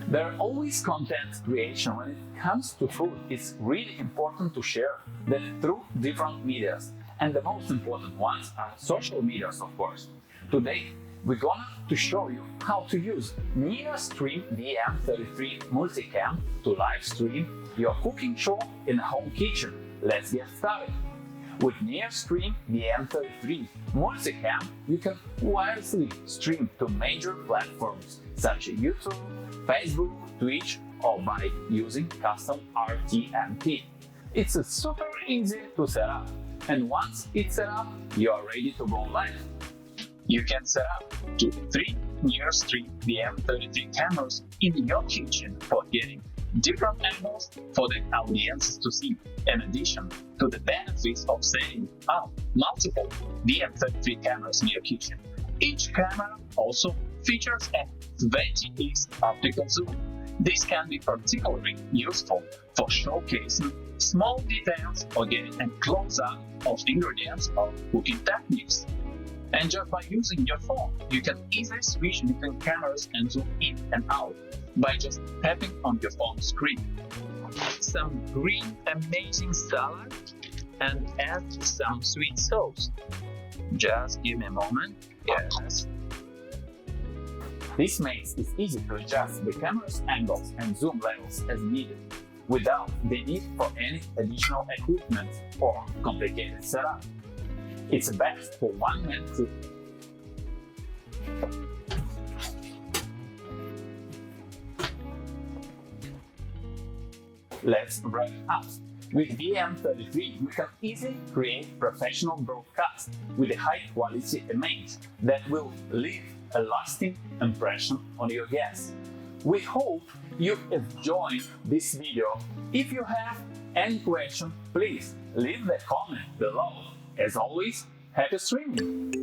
There are always content creation. When it comes to food, it's really important to share that through different medias. And the most important ones are social medias, of course. Today, we're gonna to show you how to use NearStream VM33 multicam to live stream your cooking show in a home kitchen. Let's get started. With NearStream VM33 multicam, you can wirelessly stream to major platforms such as YouTube, Facebook, Twitch, or by using custom RTMP. It's super easy to set up, and once it's set up, you are ready to go live. You can set up to 3 NearStream VM33 cameras in your kitchen for getting different angles for the audience to see. In addition to the benefits of setting up multiple VM33 cameras in your kitchen, each camera also features a 20x optical zoom. This can be particularly useful for showcasing small details or getting a close-up of ingredients or cooking techniques. And just by using your phone, you can easily switch between cameras and zoom in and out by just tapping on your phone screen. Some green amazing salad and add some sweet sauce. Just give me a moment. Yes. This makes it easy to adjust the camera's angles and zoom levels as needed, without the need for any additional equipment or complicated setup. It's best for one-man crew. Let's wrap up. With VM33, you can easily create professional broadcasts with a high-quality image that will leave a lasting impression on your guests. We hope you enjoyed this video. If you have any question, please leave the comment below. As always, happy streaming!